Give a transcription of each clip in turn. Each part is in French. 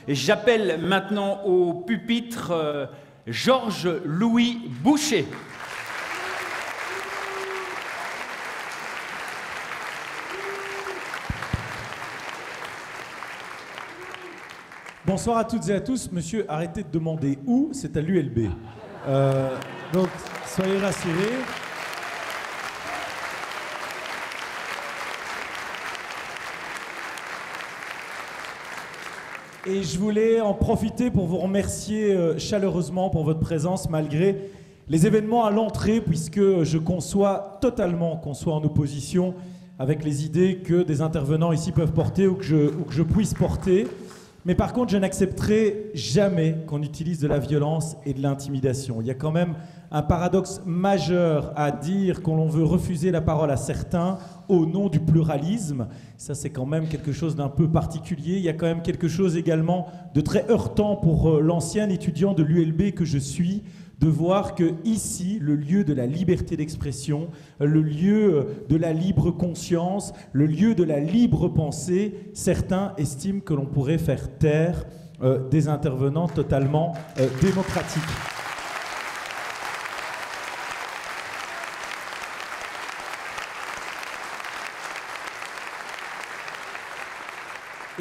Et j'appelle maintenant au pupitre Georges-Louis Boucher. Bonsoir à toutes et à tous. Monsieur, arrêtez de demander où, c'est à l'ULB. Donc, soyez rassurés. Et je voulais en profiter pour vous remercier chaleureusement pour votre présence malgré les événements à l'entrée, puisque je conçois totalement qu'on soit en opposition avec les idées que des intervenants ici peuvent porter ou que je puisse porter. Mais par contre, je n'accepterai jamais qu'on utilise de la violence et de l'intimidation. Il y a quand même un paradoxe majeur à dire qu'on veut refuser la parole à certains au nom du pluralisme. Ça, c'est quand même quelque chose d'un peu particulier. Il y a quand même quelque chose également de très heurtant pour l'ancien étudiant de l'ULB que je suis, de voir que ici, le lieu de la liberté d'expression, le lieu de la libre conscience, le lieu de la libre pensée, certains estiment que l'on pourrait faire taire des intervenants totalement démocratiques.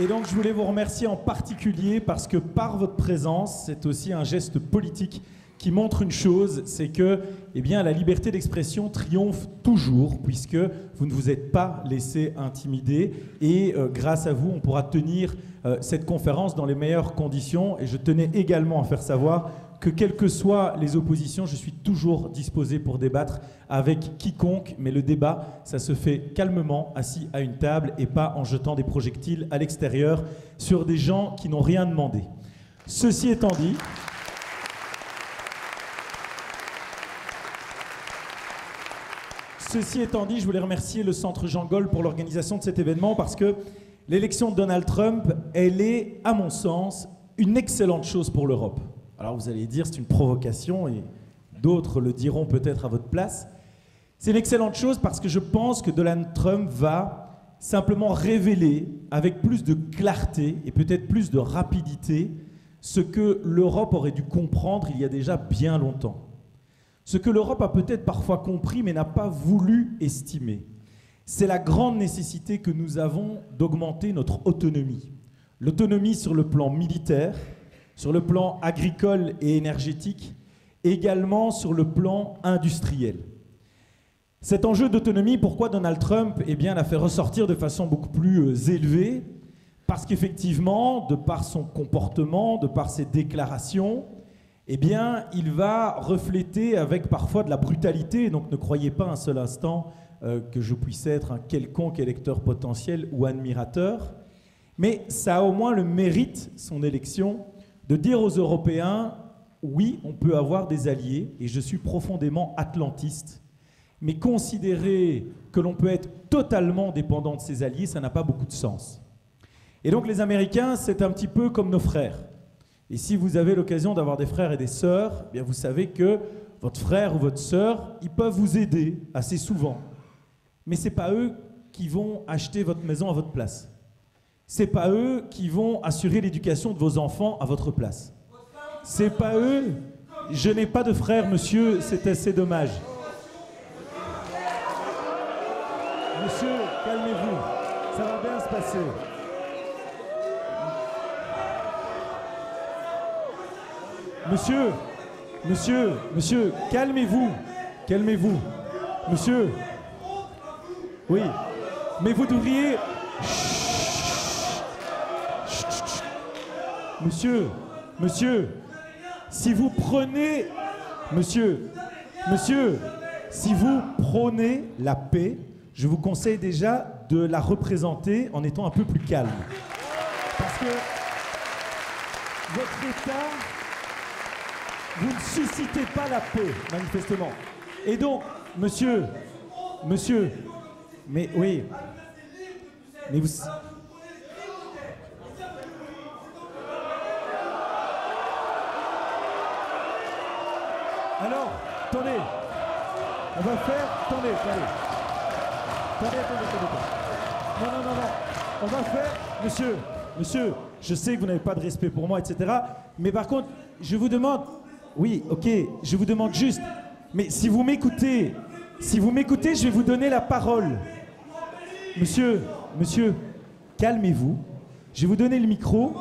Et donc je voulais vous remercier en particulier parce que par votre présence, c'est aussi un geste politique qui montre une chose, c'est que la liberté d'expression triomphe toujours, puisque vous ne vous êtes pas laissé intimider. Et grâce à vous, on pourra tenir cette conférence dans les meilleures conditions. Et je tenais également à faire savoir que, quelles que soient les oppositions, je suis toujours disposé pour débattre avec quiconque. Mais le débat, ça se fait calmement, assis à une table, et pas en jetant des projectiles à l'extérieur sur des gens qui n'ont rien demandé. Ceci étant dit... Ceci étant dit, je voulais remercier le Centre Jean Goll pour l'organisation de cet événement parce que l'élection de Donald Trump, elle est, à mon sens, une excellente chose pour l'Europe. Alors vous allez dire, c'est une provocation et d'autres le diront peut-être à votre place. C'est une excellente chose parce que je pense que Donald Trump va simplement révéler avec plus de clarté et peut-être plus de rapidité ce que l'Europe aurait dû comprendre il y a déjà bien longtemps. Ce que l'Europe a peut-être parfois compris mais n'a pas voulu estimer, c'est la grande nécessité que nous avons d'augmenter notre autonomie. L'autonomie sur le plan militaire, sur le plan agricole et énergétique, également sur le plan industriel. Cet enjeu d'autonomie, pourquoi Donald Trump l'a fait ressortir de façon beaucoup plus élevée? Parce qu'effectivement, de par son comportement, de par ses déclarations, il va refléter avec parfois de la brutalité. Donc ne croyez pas un seul instant que je puisse être un quelconque électeur potentiel ou admirateur. Mais ça a au moins le mérite, son élection, de dire aux Européens, oui, on peut avoir des alliés, et je suis profondément atlantiste, mais considérer que l'on peut être totalement dépendant de ses alliés, ça n'a pas beaucoup de sens. Et donc les Américains, c'est un petit peu comme nos frères. Et si vous avez l'occasion d'avoir des frères et des sœurs, vous savez que votre frère ou votre sœur, ils peuvent vous aider assez souvent. Mais ce n'est pas eux qui vont acheter votre maison à votre place. Ce n'est pas eux qui vont assurer l'éducation de vos enfants à votre place. Ce n'est pas eux. Je n'ai pas de frère, monsieur, c'est assez dommage. Monsieur, calmez-vous, ça va bien se passer. Monsieur, calmez-vous, monsieur. Oui, mais vous devriez... Monsieur, si vous prenez... Monsieur, si vous prônez la paix, je vous conseille déjà de la représenter en étant un peu plus calme. Parce que votre État... Vous ne suscitez pas la paix, manifestement. Et donc, monsieur, mais oui, mais vous... Alors, attendez, on va faire... Attendez. Non, on va faire... Monsieur, je sais que vous n'avez pas de respect pour moi, etc. Mais par contre, je vous demande, oui, ok, je vous demande juste, mais si vous m'écoutez, je vais vous donner la parole. Monsieur, calmez-vous. Je vais vous donner le micro.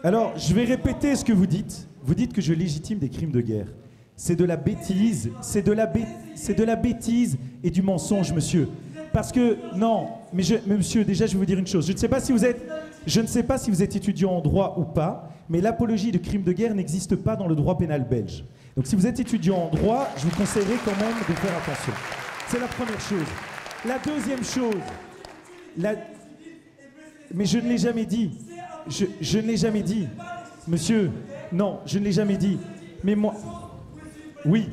Alors, je vais répéter ce que vous dites. Vous dites que je légitime des crimes de guerre. C'est de la bêtise, c'est de la bêtise et du mensonge, monsieur. Parce que, non, mais monsieur, déjà, je vais vous dire une chose. Je ne sais pas si vous êtes étudiant en droit ou pas, mais l'apologie de crimes de guerre n'existe pas dans le droit pénal belge. Donc si vous êtes étudiant en droit, je vous conseillerais quand même de faire attention. C'est la première chose. La deuxième chose, mais je ne l'ai jamais dit. Je ne l'ai jamais dit. Monsieur, non, je ne l'ai jamais dit. Mais moi... Oui.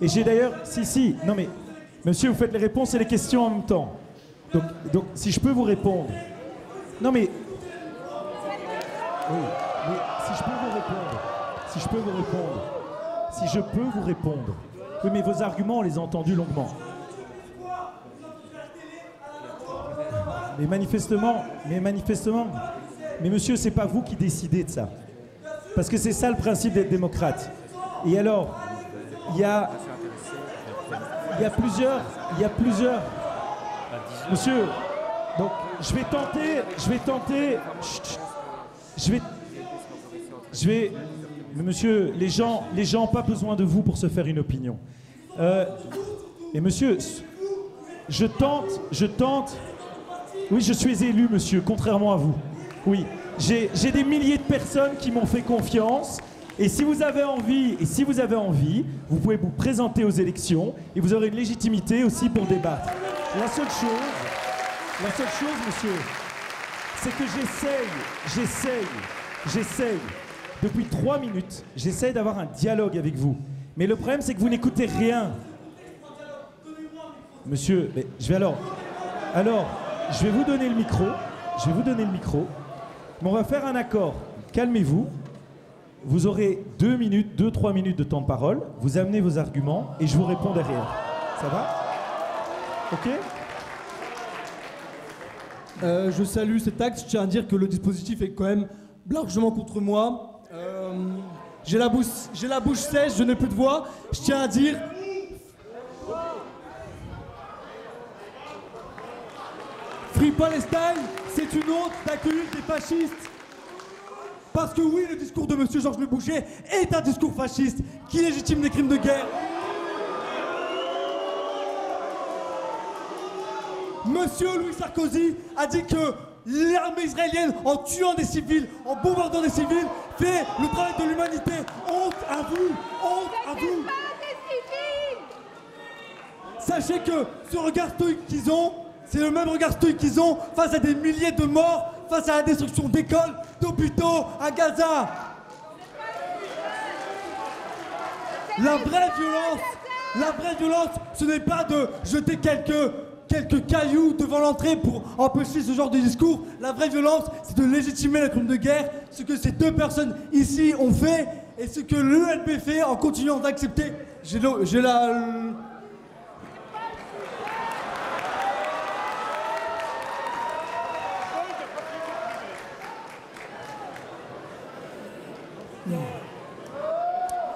Et j'ai d'ailleurs... Si, non mais... Monsieur, vous faites les réponses et les questions en même temps. Donc si je peux vous répondre... Non mais... Oui, si je peux vous répondre... Oui, mais vos arguments, on les a entendus longuement. Mais manifestement... Mais monsieur, c'est pas vous qui décidez de ça. Parce que c'est ça le principe d'être démocrate. Et alors, il y a plusieurs... Monsieur, donc je vais... Mais monsieur, les gens n'ont pas besoin de vous pour se faire une opinion. Et monsieur, je tente... Oui, je suis élu, monsieur, contrairement à vous. Oui, j'ai des milliers de personnes qui m'ont fait confiance. Et si vous avez envie, vous pouvez vous présenter aux élections et vous aurez une légitimité aussi pour débattre. La seule chose, monsieur, c'est que j'essaye, depuis 3 minutes, j'essaye d'avoir un dialogue avec vous. Mais le problème, c'est que vous n'écoutez rien. Monsieur, mais je vais je vais vous donner le micro. Mais on va faire un accord. Calmez-vous. Vous aurez 2-3 minutes de temps de parole. Vous amenez vos arguments et je vous réponds derrière. Ça va? Ok? Je salue cet acte. Je tiens à dire que le dispositif est quand même largement contre moi. J'ai la bouche sèche, je n'ai plus de voix. Je tiens à dire... Free Palestine, c'est une honte d'accueillir des fascistes. Parce que oui, le discours de monsieur Georges Le Boucher est un discours fasciste qui légitime des crimes de guerre. Monsieur Louis Sarkozy a dit que l'armée israélienne, en tuant des civils, en bombardant des civils, fait le travail de l'humanité. Honte à vous, honte à vous. Sachez que ce regard stoïque qu'ils ont, c'est le même regard stoïque qu'ils ont face à des milliers de morts, face à la destruction d'écoles, d'hôpitaux, à Gaza. La vraie violence, ce n'est pas de jeter quelques cailloux devant l'entrée pour empêcher ce genre de discours. La vraie violence, c'est de légitimer les crimes de guerre, ce que ces deux personnes ici ont fait et ce que l'UNP fait en continuant d'accepter. J'ai la...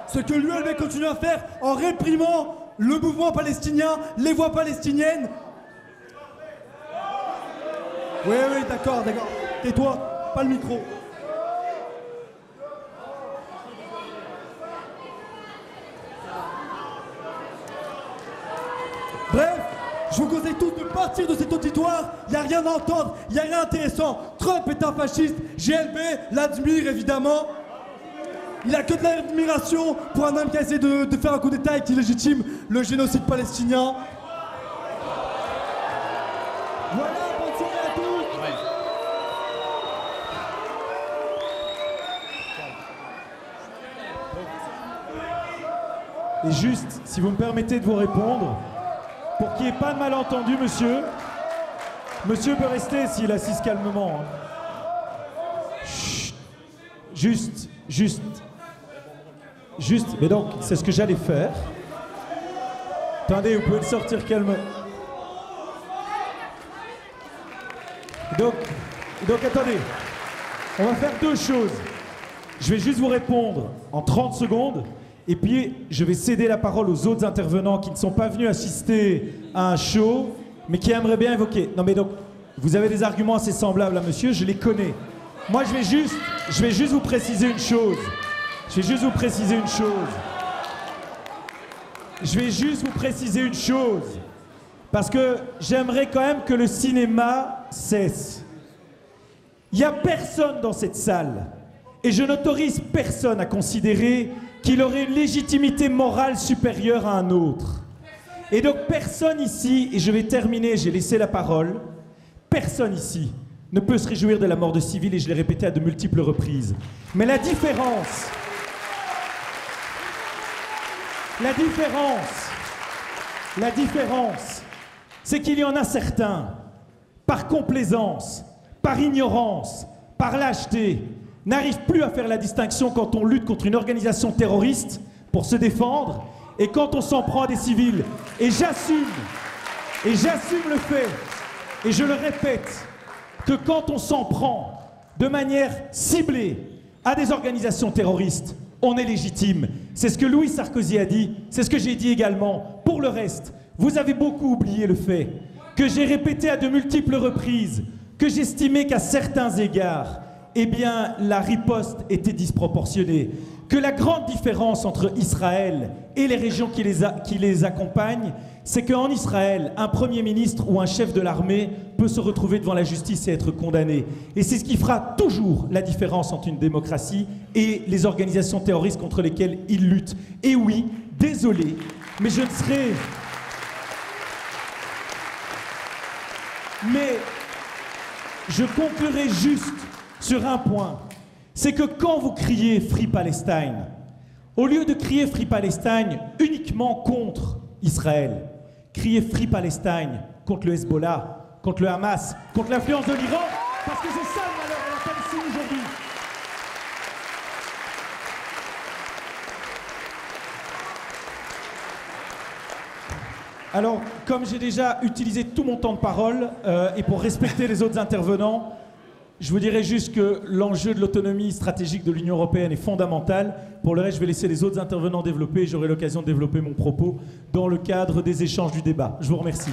Ce que l'UNP continue à faire en réprimant le mouvement palestinien, les voix palestiniennes. Oui, d'accord. Tais-toi, pas le micro. Bref, je vous conseille tous de partir de cet auditoire. Il n'y a rien à entendre, il n'y a rien d'intéressant. Trump est un fasciste, GLB l'admire évidemment. Il n'a que de l'admiration pour un homme qui a essayé de faire un coup d'État et qui légitime le génocide palestinien. Voilà, bonne soirée à tous. Et juste, si vous me permettez de vous répondre, pour qu'il n'y ait pas de malentendu, monsieur peut rester s'il assiste calmement. Hein. Chut. Juste, mais donc, c'est ce que j'allais faire. Attendez, vous pouvez le sortir calme. Donc attendez, on va faire deux choses. Je vais juste vous répondre en 30 secondes et puis je vais céder la parole aux autres intervenants qui ne sont pas venus assister à un show mais qui aimeraient bien évoquer. Non mais donc, vous avez des arguments assez semblables à monsieur, je les connais. Moi je vais juste vous préciser une chose. Je vais juste vous préciser une chose. Parce que j'aimerais quand même que le cinéma cesse. Il n'y a personne dans cette salle, et je n'autorise personne à considérer qu'il aurait une légitimité morale supérieure à un autre. Et donc personne ici, et je vais terminer, j'ai laissé la parole, personne ici ne peut se réjouir de la mort de civils, et je l'ai répété à de multiples reprises. Mais la différence, c'est qu'il y en a certains, par complaisance, par ignorance, par lâcheté, n'arrivent plus à faire la distinction quand on lutte contre une organisation terroriste pour se défendre et quand on s'en prend à des civils. Et j'assume le fait, et je le répète, que quand on s'en prend de manière ciblée à des organisations terroristes, on est légitime. C'est ce que Louis Sarkozy a dit, c'est ce que j'ai dit également. Pour le reste, vous avez beaucoup oublié le fait que j'ai répété à de multiples reprises que j'estimais qu'à certains égards, eh bien, la riposte était disproportionnée. Que la grande différence entre Israël et les régions qui les accompagnent, c'est qu'en Israël, un premier ministre ou un chef de l'armée peut se retrouver devant la justice et être condamné. Et c'est ce qui fera toujours la différence entre une démocratie et les organisations terroristes contre lesquelles ils luttent. Et oui, désolé, mais je ne serai... Mais je conclurai juste sur un point. C'est que quand vous criez Free Palestine, au lieu de crier Free Palestine uniquement contre Israël, criez Free Palestine contre le Hezbollah, contre le Hamas, contre l'influence de l'Iran, parce que c'est ça le malheur de la Palestine aujourd'hui. Alors, comme j'ai déjà utilisé tout mon temps de parole, et pour respecter les autres intervenants, je vous dirais juste que l'enjeu de l'autonomie stratégique de l'Union européenne est fondamental. Pour le reste, je vais laisser les autres intervenants développer et j'aurai l'occasion de développer mon propos dans le cadre des échanges du débat. Je vous remercie.